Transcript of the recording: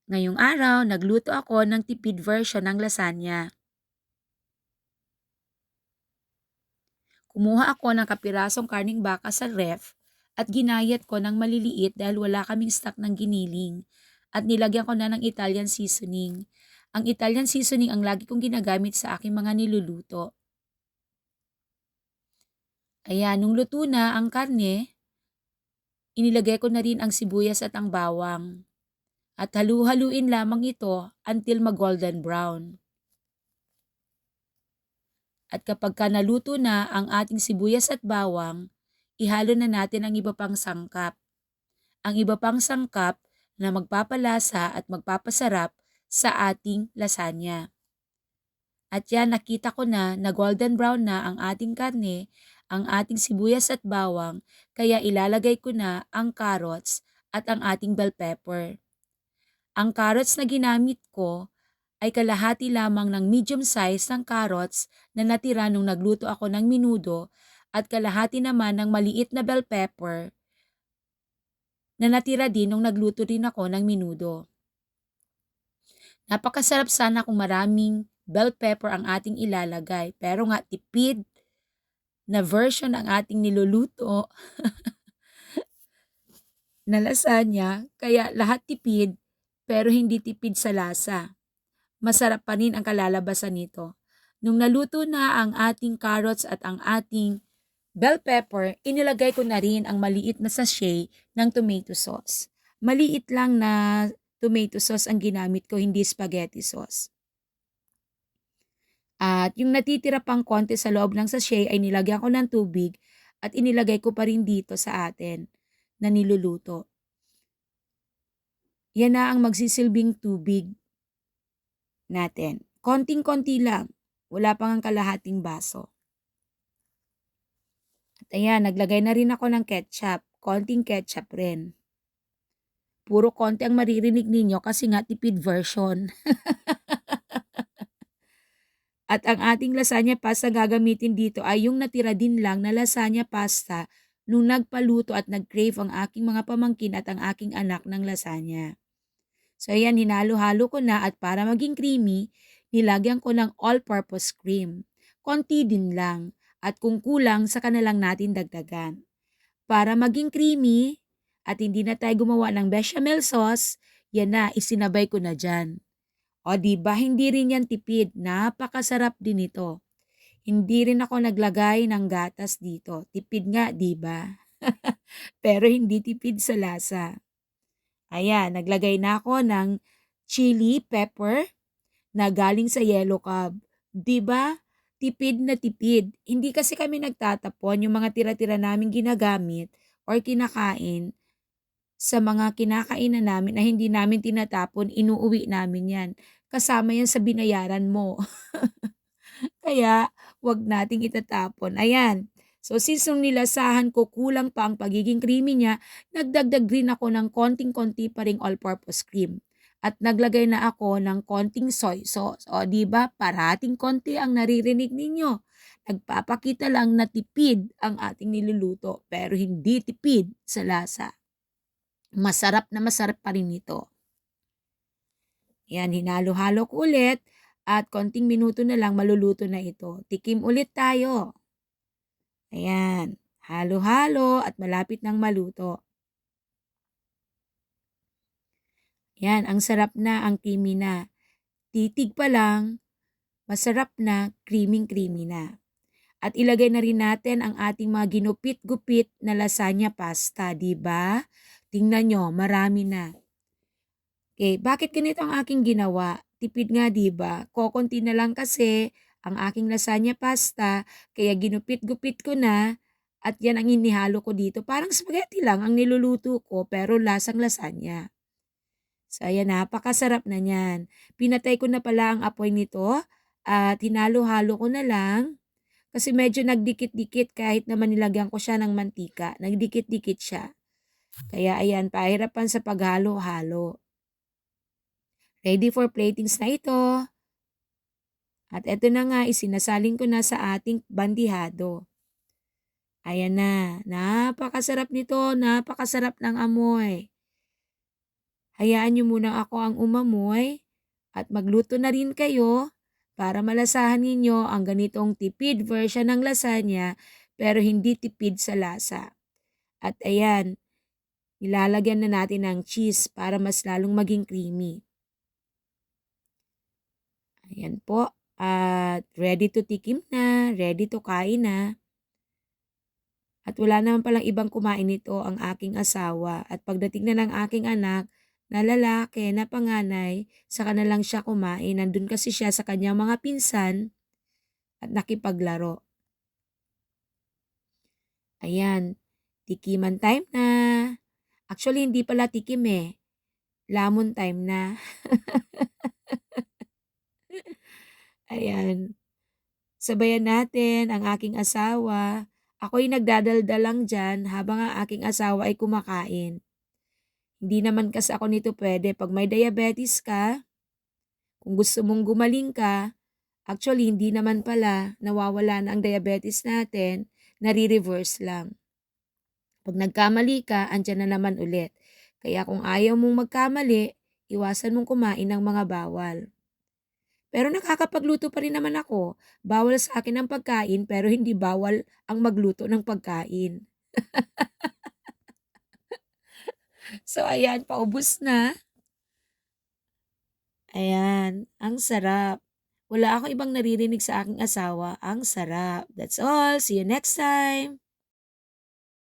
Ngayong araw, nagluto ako ng tipid version ng lasagna. Kumuha ako ng kapirasong karning baka sa ref at ginayat ko ng maliliit dahil wala kaming stock ng giniling. At nilagyan ko na ng Italian seasoning. Ang Italian seasoning ang lagi kong ginagamit sa aking mga niluluto. Ayan, nung luto na ang karne, inilagay ko na rin ang sibuyas at ang bawang. At halu-haluin lamang ito until mag-golden brown. At kapag naluto na ang ating sibuyas at bawang, ihalo na natin ang iba pang sangkap. Ang iba pang sangkap na magpapalasa at magpapasarap sa ating lasagna. At yan, nakita ko na golden brown na ang ating karne, ang ating sibuyas at bawang, kaya ilalagay ko na ang carrots at ang ating bell pepper. Ang carrots na ginamit ko ay kalahati lamang ng medium size ng carrots na natira nung nagluto ako ng menudo at kalahati naman ng maliit na bell pepper na natira din nung nagluto rin ako ng menudo. Napakasarap sana kung maraming bell pepper ang ating ilalagay, pero nga tipid na version ang ating niluluto na lasagna, kaya lahat tipid pero hindi tipid sa lasa. Masarap pa rin ang kalalabasan nito. Nung naluto na ang ating carrots at ang ating bell pepper, inilagay ko na rin ang maliit na sachet ng tomato sauce. Maliit lang na tomato sauce ang ginamit ko, hindi spaghetti sauce. At yung natitira pang konti sa loob ng sachet ay nilagyan ko ng tubig at inilagay ko pa rin dito sa atin na niluluto. Yan na ang magsisilbing tubig natin. Konting-konti lang. Wala pang ang kalahating baso. At ayan, naglagay na rin ako ng ketchup. Konting ketchup rin. Puro konti ang maririnig ninyo kasi nga tipid version. At ang ating lasagna pasta gagamitin dito ay yung natira din lang na lasagna pasta nung nagpaluto at nag-crave ang aking mga pamangkin at ang aking anak ng lasagna. So ayan, hinalo-halo ko na at para maging creamy, nilagyan ko ng all-purpose cream. Konti din lang at kung kulang, saka na lang natin dagdagan. Para maging creamy at hindi na tayo gumawa ng bechamel sauce, yan na, isinabay ko na dyan. O diba, hindi rin yan tipid. Napakasarap din ito. Hindi rin ako naglagay ng gatas dito. Tipid nga, diba? Pero hindi tipid sa lasa. Ayan, naglagay na ako ng chili pepper na galing sa yellow cab. 'Di ba? Tipid na tipid. Hindi kasi kami nagtatapon yung mga tira-tira naming ginagamit or kinakain sa mga kinakainan namin na hindi namin tinatapon, inuuwi namin 'yan. Kasama 'yan sa binayaran mo. Kaya 'wag nating itatapon. Ayan. So since nung nilasahan ko kulang pa ang pagiging creamy niya, nagdagdag rin ako ng konting-konti pa ring all-purpose cream. At naglagay na ako ng konting soy sauce. O di ba, parating konti ang naririnig ninyo. Nagpapakita lang na tipid ang ating niluluto pero hindi tipid sa lasa. Masarap na masarap pa rin ito. Yan, hinalo-halo ko ulit at konting minuto na lang maluluto na ito. Tikim ulit tayo. Ayan, halo-halo at malapit nang maluto. Yan, ang sarap na, ang creamy na. Titig pa lang, masarap na, creamy-creamy na. At ilagay na rin natin ang ating mga ginupit-gupit na lasagna pasta, di ba? Tingnan nyo, marami na. Okay, bakit ganito ang aking ginawa? Tipid nga, di ba? Kokonti na lang kasi ang aking lasagna pasta, kaya ginupit-gupit ko na at yan ang inihalo ko dito. Parang spaghetti lang ang niluluto ko pero lasang lasagna. So ayan, napakasarap na niyan. Pinatay ko na pala ang apoy nito at hinalo-halo ko na lang kasi medyo nagdikit-dikit kahit naman nilagyan ko siya ng mantika. Nagdikit-dikit siya. Kaya ayan, pahirapan sa paghalo-halo. Ready for platings na ito. At eto na nga, isinasalin ko na sa ating bandihado. Ayan na, napakasarap nito, napakasarap ng amoy. Hayaan niyo muna ako ang umamoy at magluto na rin kayo para malasahan ninyo ang ganitong tipid version ng lasagna pero hindi tipid sa lasa. At ayan, nilalagyan na natin ng cheese para mas lalong maging creamy. Ayan po. At ready to tikim na, ready to kain na. At wala naman palang ibang kumain nito ang aking asawa. At pagdating na ng aking anak, na lalaki, na panganay, saka na lang siya kumain. Nandun kasi siya sa kanyang mga pinsan at nakipaglaro. Ayan, tikiman time na. Actually, hindi pala tikim eh. Lamon time na. Ayan. Sabayan natin ang aking asawa. Ako'y nagdadaldal lang dyan habang ang aking asawa ay kumakain. Hindi naman kasi ako nito pwede. Pag may diabetes ka, kung gusto mong gumaling ka, actually hindi naman pala nawawala na ang diabetes natin, nare-reverse lang. Pag nagkamali ka, andyan na naman ulit. Kaya kung ayaw mong magkamali, iwasan mong kumain ng mga bawal. Pero nakakapagluto pa rin naman ako. Bawal sa akin ang pagkain pero hindi bawal ang magluto ng pagkain. So ayan, paubos na. Ayan, ang sarap. Wala akong ibang naririnig sa aking asawa. Ang sarap. That's all. See you next time.